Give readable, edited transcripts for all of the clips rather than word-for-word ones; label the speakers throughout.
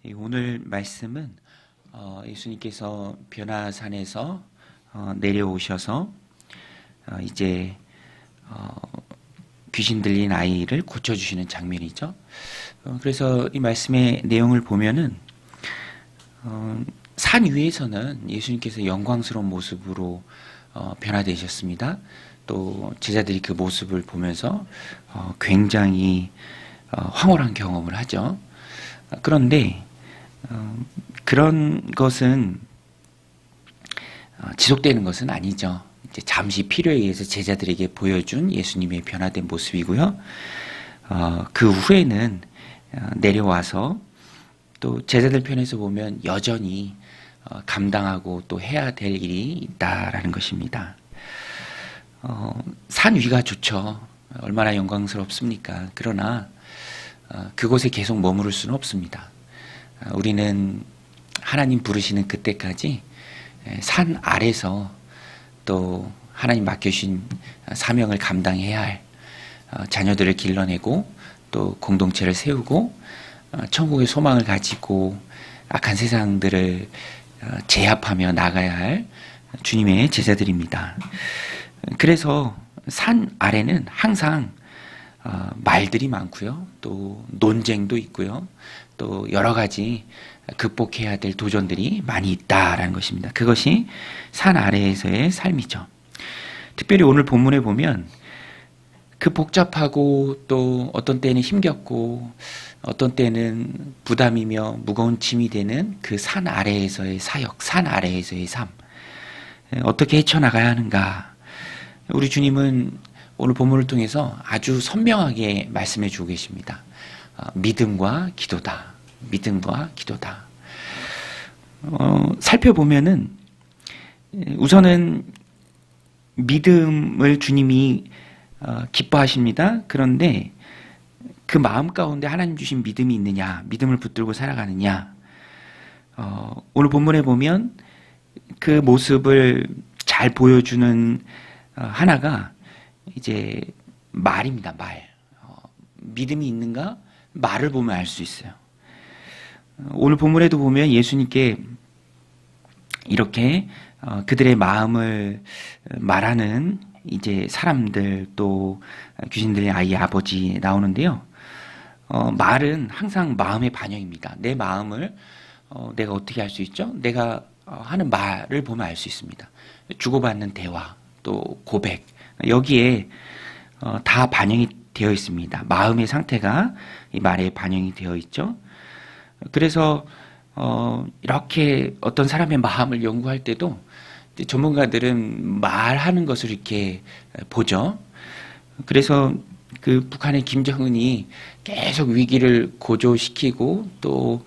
Speaker 1: 오늘 말씀은 예수님께서 변화산에서 내려오셔서 이제 귀신 들린 아이를 고쳐주시는 장면이죠. 그래서 이 말씀의 내용을 보면은 산 위에서는 예수님께서 영광스러운 모습으로 변화되셨습니다. 또 제자들이 그 모습을 보면서 굉장히 황홀한 경험을 하죠. 그런데 그런 것은 지속되는 것은 아니죠. 이제 잠시 필요에 의해서 제자들에게 보여준 예수님의 변화된 모습이고요. 그 후에는 내려와서 또 제자들 편에서 보면 여전히 감당하고 또 해야 될 일이 있다라는 것입니다. 산 위가 좋죠. 얼마나 영광스럽습니까? 그러나 그곳에 계속 머무를 수는 없습니다. 우리는 하나님 부르시는 그때까지 산 아래서 또 하나님 맡겨주신 사명을 감당해야 할 자녀들을 길러내고 또 공동체를 세우고 천국의 소망을 가지고 악한 세상들을 제압하며 나가야 할 주님의 제자들입니다. 그래서 산 아래는 항상 말들이 많고요. 또 논쟁도 있고요. 또 여러 가지 극복해야 될 도전들이 많이 있다라는 것입니다. 그것이 산 아래에서의 삶이죠. 특별히 오늘 본문에 보면 그 복잡하고 또 어떤 때는 힘겹고 어떤 때는 부담이며 무거운 짐이 되는 그 산 아래에서의 사역, 산 아래에서의 삶. 어떻게 헤쳐나가야 하는가. 우리 주님은 오늘 본문을 통해서 아주 선명하게 말씀해 주고 계십니다. 믿음과 기도다. 믿음과 기도다. 살펴보면은 우선은 믿음을 주님이 기뻐하십니다. 그런데 그 마음 가운데 하나님 주신 믿음이 있느냐, 믿음을 붙들고 살아가느냐. 오늘 본문에 보면 그 모습을 잘 보여주는 하나가 이제 말입니다. 말. 믿음이 있는가? 말을 보면 알 수 있어요. 오늘 본문에도 보면 예수님께 이렇게 그들의 마음을 말하는 이제 사람들 또 귀신들의 아이의 아버지 나오는데요. 말은 항상 마음의 반영입니다. 내 마음을 내가 어떻게 알 수 있죠? 내가 하는 말을 보면 알 수 있습니다. 주고받는 대화 또 고백 여기에 다 반영이 되어 있습니다. 마음의 상태가 이 말에 반영이 되어 있죠. 그래서 이렇게 어떤 사람의 마음을 연구할 때도 전문가들은 말하는 것을 이렇게 보죠. 그래서 그 북한의 김정은이 계속 위기를 고조시키고 또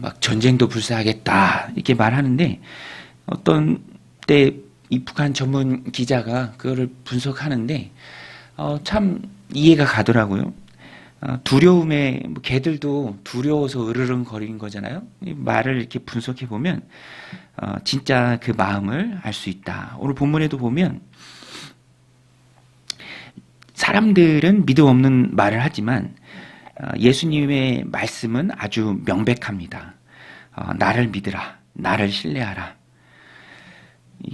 Speaker 1: 막 전쟁도 불사하겠다 이렇게 말하는데 어떤 때 이 북한 전문 기자가 그거를 분석하는데 참 이해가 가더라고요. 두려움에 개들도 두려워서 으르렁거리는 거잖아요. 이 말을 이렇게 분석해 보면 진짜 그 마음을 알 수 있다. 오늘 본문에도 보면 사람들은 믿음 없는 말을 하지만 예수님의 말씀은 아주 명백합니다. 나를 믿으라, 나를 신뢰하라.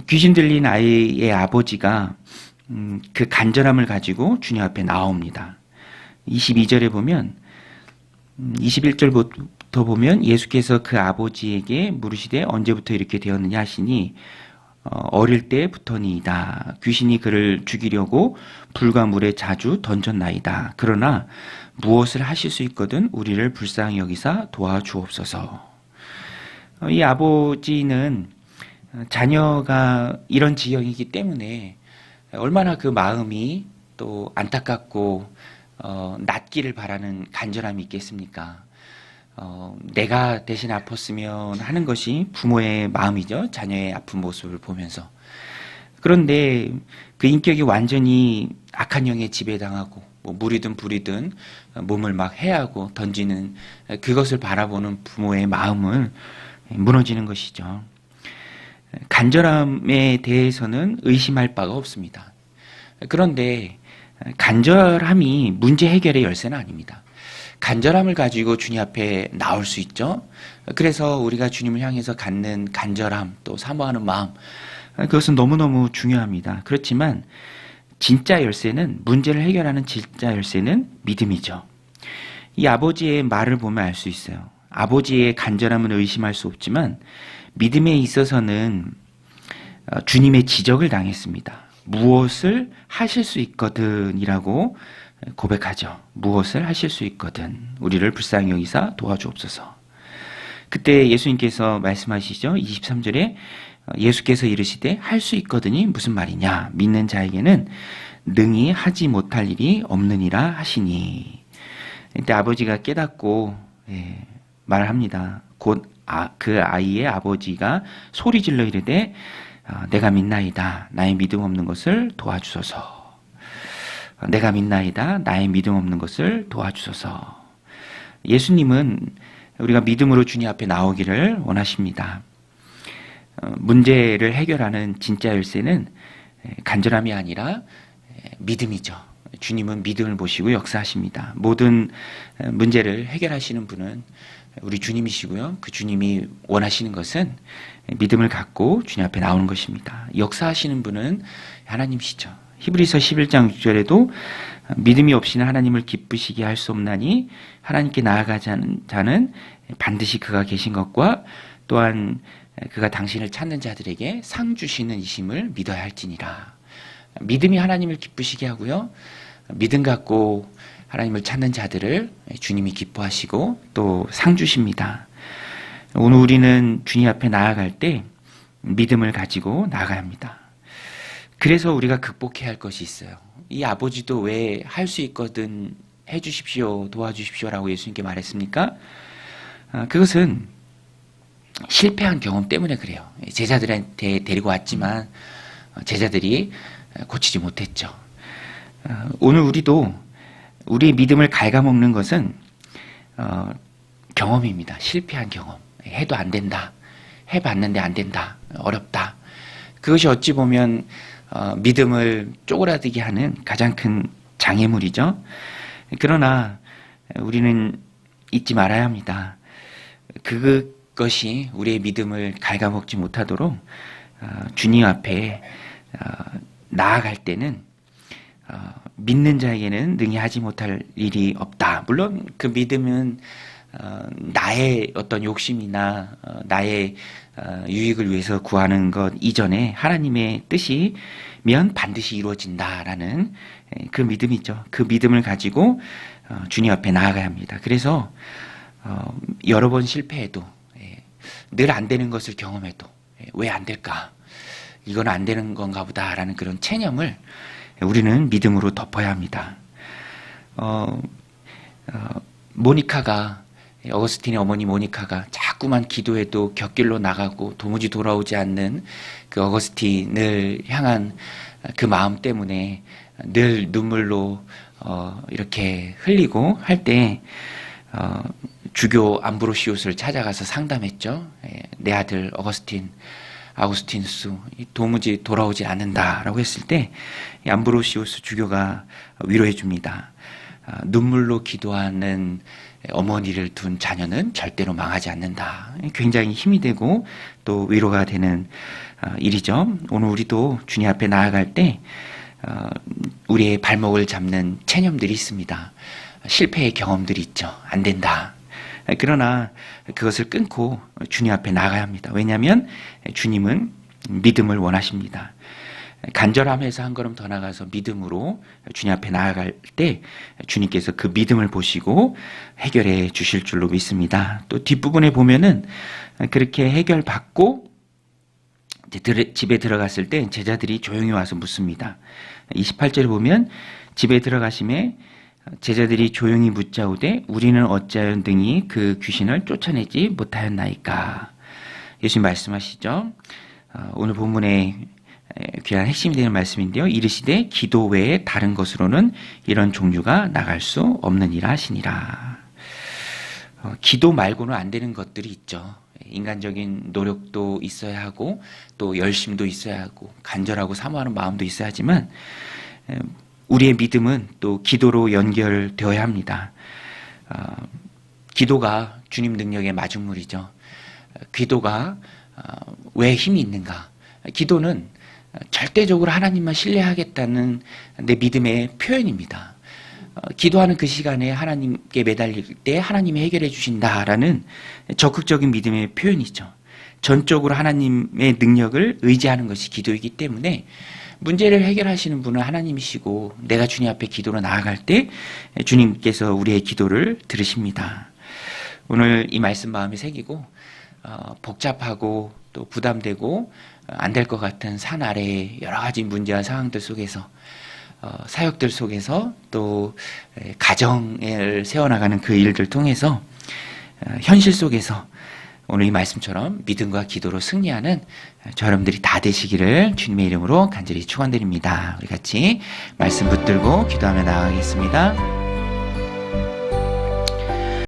Speaker 1: 귀신 들린 아이의 아버지가 그 간절함을 가지고 주님 앞에 나옵니다. 22절에 보면 21절부터 보면 예수께서 그 아버지에게 물으시되 언제부터 이렇게 되었느냐 하시니 어릴 때부터니이다. 귀신이 그를 죽이려고 불과 물에 자주 던졌나이다. 그러나 무엇을 하실 수 있거든 우리를 불쌍히 여기사 도와주옵소서. 이 아버지는 자녀가 이런 지경이기 때문에 얼마나 그 마음이 또 안타깝고 낫기를 바라는 간절함이 있겠습니까? 내가 대신 아팠으면 하는 것이 부모의 마음이죠. 자녀의 아픈 모습을 보면서. 그런데 그 인격이 완전히 악한 영에 지배당하고 뭐 물이든 불이든 몸을 막 해하고 던지는 그것을 바라보는 부모의 마음을 무너지는 것이죠. 간절함에 대해서는 의심할 바가 없습니다. 그런데 간절함이 문제 해결의 열쇠는 아닙니다. 간절함을 가지고 주님 앞에 나올 수 있죠. 그래서 우리가 주님을 향해서 갖는 간절함, 또 사모하는 마음, 그것은 너무너무 중요합니다. 그렇지만 진짜 열쇠는, 문제를 해결하는 진짜 열쇠는 믿음이죠. 이 아버지의 말을 보면 알 수 있어요. 아버지의 간절함은 의심할 수 없지만 믿음에 있어서는 주님의 지적을 당했습니다. 무엇을 하실 수 있거든 이라고 고백하죠. 무엇을 하실 수 있거든 우리를 불쌍히 여기사 도와주옵소서. 그때 예수님께서 말씀하시죠. 23절에 예수께서 이르시되 할 수 있거든이 무슨 말이냐, 믿는 자에게는 능히 하지 못할 일이 없느니라 하시니. 그때 아버지가 깨닫고 말합니다. 곧 그 아이의 아버지가 소리질러 이르되 내가 믿나이다 나의 믿음 없는 것을 도와주소서. 내가 믿나이다 나의 믿음 없는 것을 도와주소서. 예수님은 우리가 믿음으로 주님 앞에 나오기를 원하십니다. 문제를 해결하는 진짜 열쇠는 간절함이 아니라 믿음이죠. 주님은 믿음을 보시고 역사하십니다. 모든 문제를 해결하시는 분은 우리 주님이시고요. 그 주님이 원하시는 것은 믿음을 갖고 주님 앞에 나오는 것입니다. 역사하시는 분은 하나님이시죠. 히브리서 11장 6절에도 믿음이 없이는 하나님을 기쁘시게 할 수 없나니 하나님께 나아가지 않은 자는 반드시 그가 계신 것과 또한 그가 당신을 찾는 자들에게 상 주시는 이심을 믿어야 할지니라. 믿음이 하나님을 기쁘시게 하고요. 믿음 갖고 하나님을 찾는 자들을 주님이 기뻐하시고 또 상 주십니다. 오늘 우리는 주님 앞에 나아갈 때 믿음을 가지고 나아가야 합니다. 그래서 우리가 극복해야 할 것이 있어요. 이 아버지도 왜 할 수 있거든 해주십시오, 도와주십시오라고 예수님께 말했습니까? 그것은 실패한 경험 때문에 그래요. 제자들한테 데리고 왔지만 제자들이 고치지 못했죠. 오늘 우리도 우리의 믿음을 갉아먹는 것은 경험입니다. 실패한 경험. 해도 안 된다. 해봤는데 안 된다. 어렵다. 그것이 어찌 보면 믿음을 쪼그라들게 하는 가장 큰 장애물이죠. 그러나 우리는 잊지 말아야 합니다. 그것이 우리의 믿음을 갉아먹지 못하도록 주님 앞에 나아갈 때는 믿는 자에게는 능히 하지 못할 일이 없다. 물론 그 믿음은 나의 어떤 욕심이나 나의 유익을 위해서 구하는 것 이전에 하나님의 뜻이면 반드시 이루어진다라는 그 믿음이죠. 그 믿음을 가지고 주님 앞에 나아가야 합니다. 그래서 여러 번 실패해도 늘 안 되는 것을 경험해도 왜 안 될까? 이건 안 되는 건가 보다라는 그런 체념을 우리는 믿음으로 덮어야 합니다. 모니카가, 어거스틴의 어머니 모니카가 자꾸만 기도해도 곁길로 나가고 도무지 돌아오지 않는 그 어거스틴을 향한 그 마음 때문에 늘 눈물로 이렇게 흘리고 할 때 주교 암브로시우스를 찾아가서 상담했죠. 내 아들 아우구스티누스 도무지 돌아오지 않는다라고 했을 때 암브로시우스 주교가 위로해 줍니다. 눈물로 기도하는 어머니를 둔 자녀는 절대로 망하지 않는다. 굉장히 힘이 되고 또 위로가 되는 일이죠. 오늘 우리도 주님 앞에 나아갈 때 우리의 발목을 잡는 체념들이 있습니다. 실패의 경험들이 있죠. 안 된다. 그러나 그것을 끊고 주님 앞에 나가야 합니다. 왜냐하면 주님은 믿음을 원하십니다. 간절함에서 한 걸음 더 나가서 믿음으로 주님 앞에 나아갈 때 주님께서 그 믿음을 보시고 해결해 주실 줄로 믿습니다. 또 뒷부분에 보면은 그렇게 해결받고 집에 들어갔을 때 제자들이 조용히 와서 묻습니다. 28절에 보면 집에 들어가심에 제자들이 조용히 묻자오되 우리는 어찌하여 능히 그 귀신을 쫓아내지 못하였나이까. 예수님 말씀하시죠. 오늘 본문의 귀한 핵심이 되는 말씀인데요. 이르시되 기도 외에 다른 것으로는 이런 종류가 나갈 수 없느니라 하시니라. 기도 말고는 안 되는 것들이 있죠. 인간적인 노력도 있어야 하고 또 열심도 있어야 하고 간절하고 사모하는 마음도 있어야 하지만 우리의 믿음은 또 기도로 연결되어야 합니다. 기도가 주님 능력의 마중물이죠. 기도가 왜 힘이 있는가? 기도는 절대적으로 하나님만 신뢰하겠다는 내 믿음의 표현입니다. 기도하는 그 시간에 하나님께 매달릴 때 하나님이 해결해 주신다라는 적극적인 믿음의 표현이죠. 전적으로 하나님의 능력을 의지하는 것이 기도이기 때문에 문제를 해결하시는 분은 하나님이시고 내가 주님 앞에 기도로 나아갈 때 주님께서 우리의 기도를 들으십니다. 오늘 이 말씀 마음에 새기고 복잡하고 또 부담되고 안 될 것 같은 산 아래의 여러 가지 문제와 상황들 속에서 사역들 속에서 또 가정을 세워나가는 그 일들 통해서 현실 속에서 오늘 이 말씀처럼 믿음과 기도로 승리하는 저 여러분들이 다 되시기를 주님의 이름으로 간절히 축원드립니다. 우리 같이 말씀 붙들고 기도하며 나아가겠습니다.